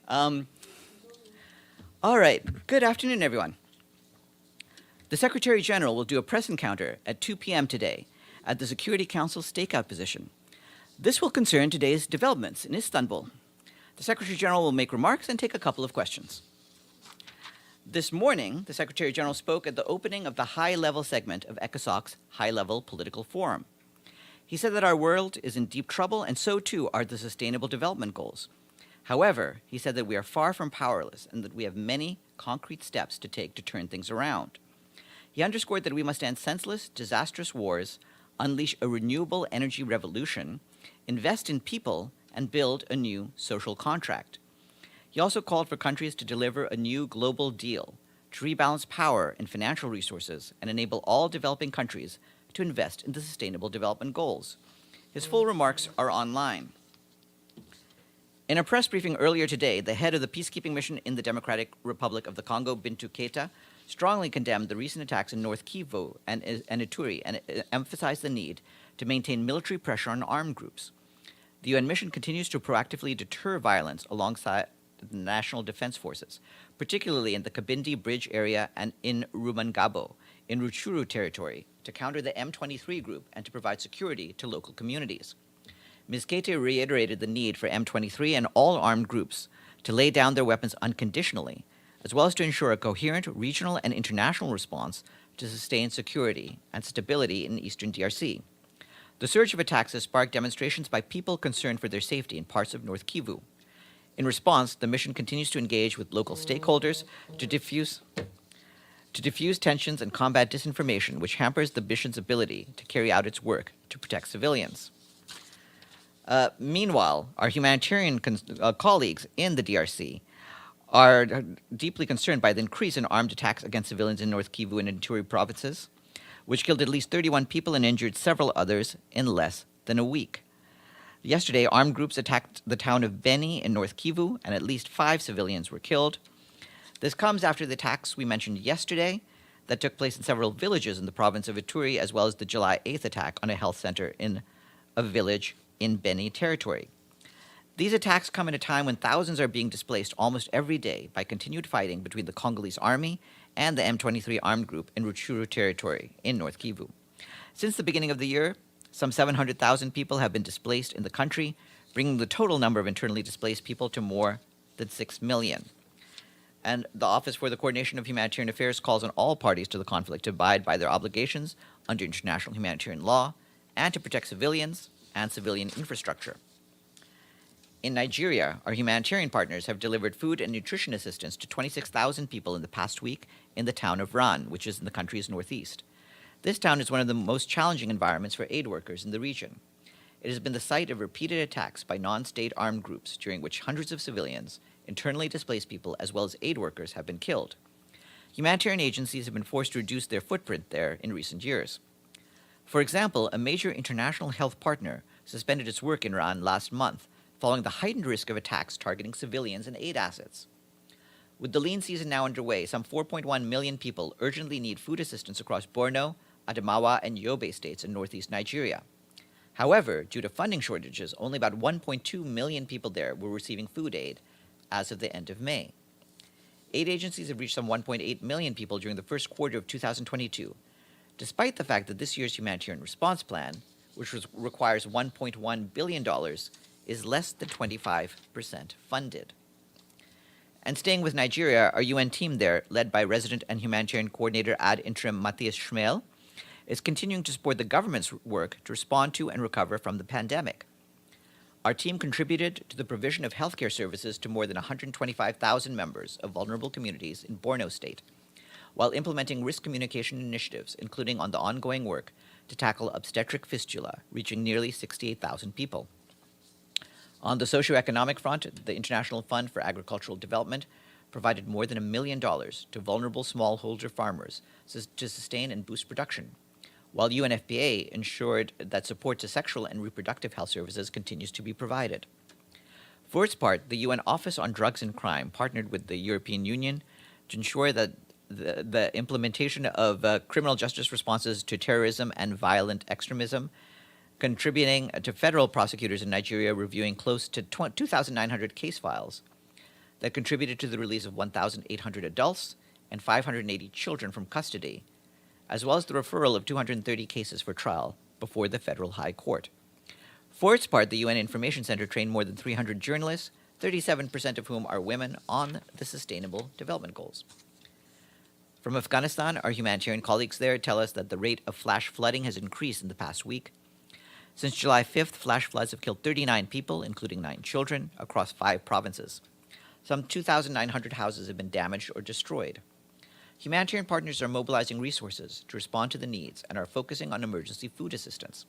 Um, all right. Good afternoon, everyone. The Secretary General will do a press encounter at 2 p.m. today at the Security Council stakeout position. This will concern today's developments in Istanbul. The Secretary General will make remarks and take a couple of questions. This morning, the Secretary General spoke at the opening of the high-level segment of ECOSOC's high-level political forum. He said that our world is in deep trouble, and so too are the Sustainable Development Goals. However, he said that we are far from powerless and that we have many concrete steps to take to turn things around. He underscored that we must end senseless, disastrous wars, unleash a renewable energy revolution, invest in people, and build a new social contract. He also called for countries to deliver a new global deal to rebalance power and financial resources and enable all developing countries to invest in the Sustainable Development Goals. His full remarks are online. In a press briefing earlier today, the head of the peacekeeping mission in the Democratic Republic of the Congo, Bintou Keita, strongly condemned the recent attacks in North Kivu and Ituri and emphasized the need to maintain military pressure on armed groups. The UN mission continues to proactively deter violence alongside the National Defense Forces, particularly in the Kabindi Bridge area and in Rumangabo, in Rutshuru territory, to counter the M23 group and to provide security to local communities. Ms. Keita reiterated the need for M23 and all armed groups to lay down their weapons unconditionally, as well as to ensure a coherent regional and international response to sustain security and stability in eastern DRC. The surge of attacks has sparked demonstrations by people concerned for their safety in parts of North Kivu. In response, the mission continues to engage with local stakeholders to diffuse tensions and combat disinformation, which hampers the mission's ability to carry out its work to protect civilians. Meanwhile, our humanitarian colleagues in the DRC are deeply concerned by the increase in armed attacks against civilians in North Kivu and Ituri provinces, which killed at least 31 people and injured several others in less than a week. Yesterday, armed groups attacked the town of Beni in North Kivu, and at least 5 civilians were killed. This comes after the attacks we mentioned yesterday that took place in several villages in the province of Ituri, as well as the July 8th attack on a health center in a village in Beni territory. These attacks come at a time when thousands are being displaced almost every day by continued fighting between the Congolese army and the M23 armed group in Rutshuru territory in North Kivu. Since the beginning of the year, some 700,000 people have been displaced in the country, bringing the total number of internally displaced people to more than 6 million. And the Office for the Coordination of Humanitarian Affairs calls on all parties to the conflict to abide by their obligations under international humanitarian law and to protect civilians and civilian infrastructure. In Nigeria, our humanitarian partners have delivered food and nutrition assistance to 26,000 people in the past week in the town of Ran, which is in the country's northeast. This town is one of the most challenging environments for aid workers in the region. It has been the site of repeated attacks by non-state armed groups, during which hundreds of civilians, internally displaced people, as well as aid workers have been killed. Humanitarian agencies have been forced to reduce their footprint there in recent years. For example, a major international health partner suspended its work in Ran last month, following the heightened risk of attacks targeting civilians and aid assets. With the lean season now underway, some 4.1 million people urgently need food assistance across Borno, Adamawa, and Yobe states in northeast Nigeria. However, due to funding shortages, only about 1.2 million people there were receiving food aid as of the end of May. Aid agencies have reached some 1.8 million people during the first quarter of 2022, despite the fact that this year's humanitarian response plan, which requires $1.1 billion, is less than 25% funded. And staying with Nigeria, our UN team there, led by resident and humanitarian coordinator ad interim Matthias Schmel, is continuing to support the government's work to respond to and recover from the pandemic. Our team contributed to the provision of healthcare services to more than 125,000 members of vulnerable communities in Borno State, while implementing risk communication initiatives, including on the ongoing work to tackle obstetric fistula, reaching nearly 68,000 people. On the socioeconomic front, the International Fund for Agricultural Development provided more than $1 million to vulnerable smallholder farmers to sustain and boost production, while UNFPA ensured that support to sexual and reproductive health services continues to be provided. For its part, the UN Office on Drugs and Crime partnered with the European Union to ensure that the implementation of criminal justice responses to terrorism and violent extremism, contributing to federal prosecutors in Nigeria reviewing close to 2,900 case files. that contributed to the release of 1,800 adults and 580 children from custody, as well as the referral of 230 cases for trial before the Federal High Court. For its part, the UN Information Center trained more than 300 journalists, 37% of whom are women, on the Sustainable Development Goals. From Afghanistan, our humanitarian colleagues there tell us that the rate of flash flooding has increased in the past week. Since July 5th, flash floods have killed 39 people, including 9 children, across 5 provinces. Some 2,900 houses have been damaged or destroyed. Humanitarian partners are mobilizing resources to respond to the needs and are focusing on emergency food assistance.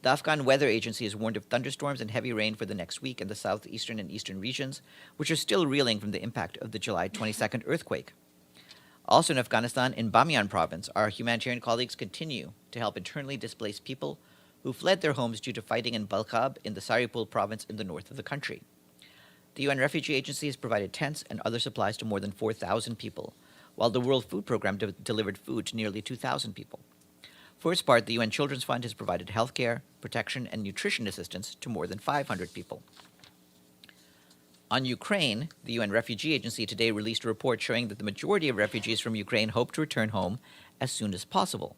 The Afghan Weather Agency has warned of thunderstorms and heavy rain for the next week in the southeastern and eastern regions, which are still reeling from the impact of the July 22nd earthquake. Also in Afghanistan, in Bamiyan province, our humanitarian colleagues continue to help internally displaced people who fled their homes due to fighting in Balkhab in the Saripul province in the north of the country. The UN Refugee Agency has provided tents and other supplies to more than 4,000 people, while the World Food Programme delivered food to nearly 2,000 people. For its part, the UN Children's Fund has provided health care, protection, and nutrition assistance to more than 500 people. On Ukraine, the UN Refugee Agency today released a report showing that the majority of refugees from Ukraine hope to return home as soon as possible.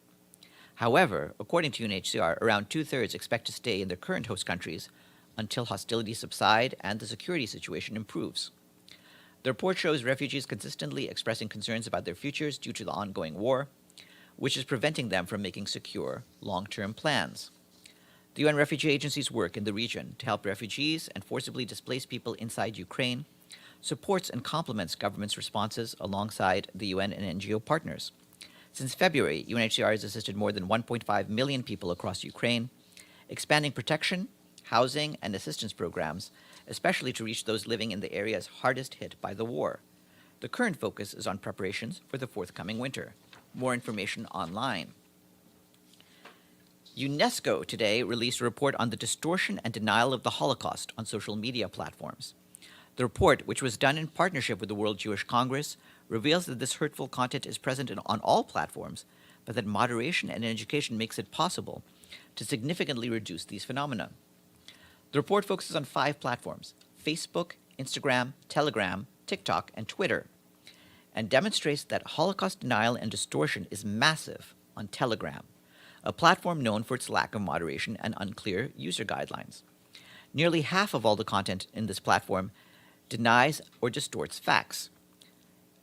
However, according to UNHCR, around 2/3 expect to stay in their current host countries until hostilities subside and the security situation improves. The report shows refugees consistently expressing concerns about their futures due to the ongoing war, which is preventing them from making secure, long-term plans. The UN Refugee Agency's work in the region to help refugees and forcibly displaced people inside Ukraine supports and complements government's responses alongside the UN and NGO partners. Since February, UNHCR has assisted more than 1.5 million people across Ukraine, expanding protection, housing, and assistance programs, especially to reach those living in the areas hardest hit by the war. The current focus is on preparations for the forthcoming winter. More information online. UNESCO today released a report on the distortion and denial of the Holocaust on social media platforms. The report, which was done in partnership with the World Jewish Congress, reveals that this hurtful content is present on all platforms, but that moderation and education makes it possible to significantly reduce these phenomena. The report focuses on 5 platforms: Facebook, Instagram, Telegram, TikTok, and Twitter, and demonstrates that Holocaust denial and distortion is massive on Telegram, a platform known for its lack of moderation and unclear user guidelines. Nearly half of all the content in this platform denies or distorts facts.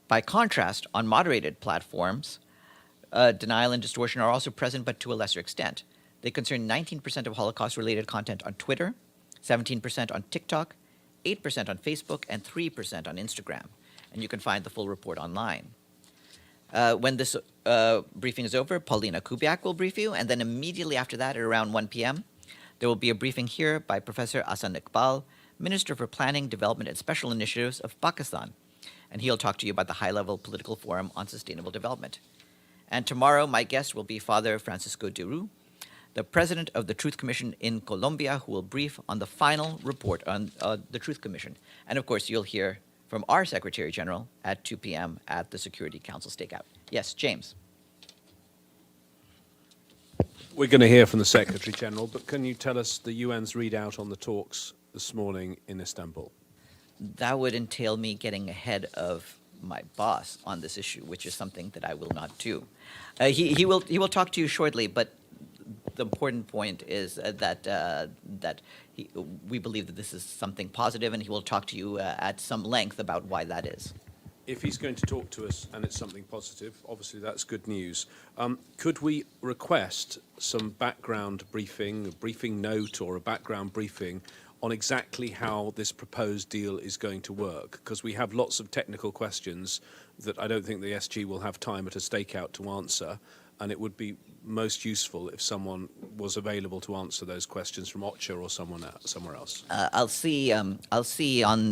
By contrast, on moderated platforms, denial and distortion are also present, but to a lesser extent. They concern 19% of Holocaust-related content on Twitter, 17% on TikTok, 8% on Facebook, and 3% on Instagram. And you can find the full report online. When this briefing is over, Paulina Kubiak will brief you, and then immediately after that, at around 1 p.m., there will be a briefing here by Professor Ahsan Iqbal, Minister for Planning, Development, and Special Initiatives of Pakistan, and he'll talk to you about the high-level political forum on sustainable development. And tomorrow, my guest will be Father Francisco de Rou, the president of the Truth Commission in Colombia, who will brief on the final report on the Truth Commission. And of course, you'll hear from our Secretary General at 2 p.m. at the Security Council Stakeout. Yes, James. We're going to hear from the Secretary General, but can you tell us the UN's readout on the talks this morning in Istanbul? That would entail me getting ahead of my boss on this issue, which is something that I will not do. He will talk to you shortly, but the important point is that we believe that this is something positive, and he will talk to you at some length about why that is. If he's going to talk to us and it's something positive, obviously that's good news. Could we request some background briefing, a briefing note or a background briefing on exactly how this proposed deal is going to work? Because we have lots of technical questions that I don't think the SG will have time at a stakeout to answer, and it would be most useful if someone was available to answer those questions from OCHA or somewhere else. I'll see on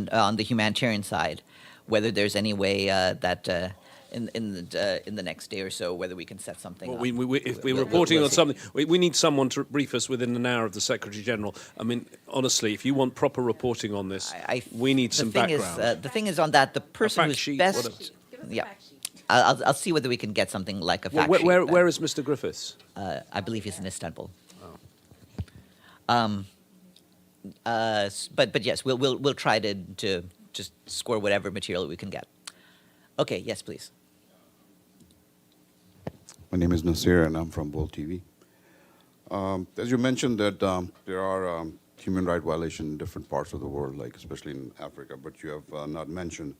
the humanitarian side whether there's any way that in the next day or so whether we can set something up. If we're reporting on something, we need someone to brief us within an hour of the Secretary General. I mean, honestly, if you want proper reporting on this, we need some background. The thing is on that, the person who's sheet, best... whatever. Yeah. I'll see whether we can get something like a fact sheet. Where is Mr. Griffiths? I believe he's in Istanbul. Oh. But yes, we'll try to just score whatever material we can get. Okay, yes, please. My name is Nasir, and I'm from Bold TV. As you mentioned that there are human rights violations in different parts of the world, like especially in Africa, but you have not mentioned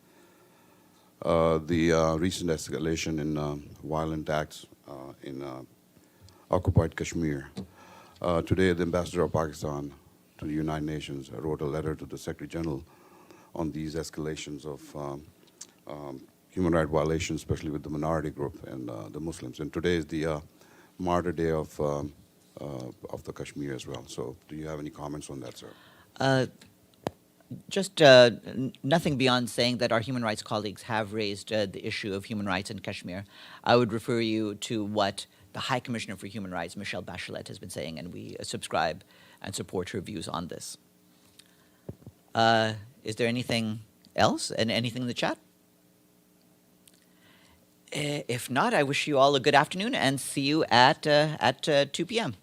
the recent escalation in violent acts in occupied Kashmir. Today, the ambassador of Pakistan to the United Nations wrote a letter to the Secretary General on these escalations of human rights violations, especially with the minority group and the Muslims. And today is the Martyr Day of the Kashmir as well. So, do you have any comments on that, sir? Just nothing beyond saying that our human rights colleagues have raised the issue of human rights in Kashmir. I would refer you to what the High Commissioner for Human Rights, Michelle Bachelet, has been saying, and we subscribe and support her views on this. Is there anything else and anything in the chat? If not, I wish you all a good afternoon and see you at 2 p.m.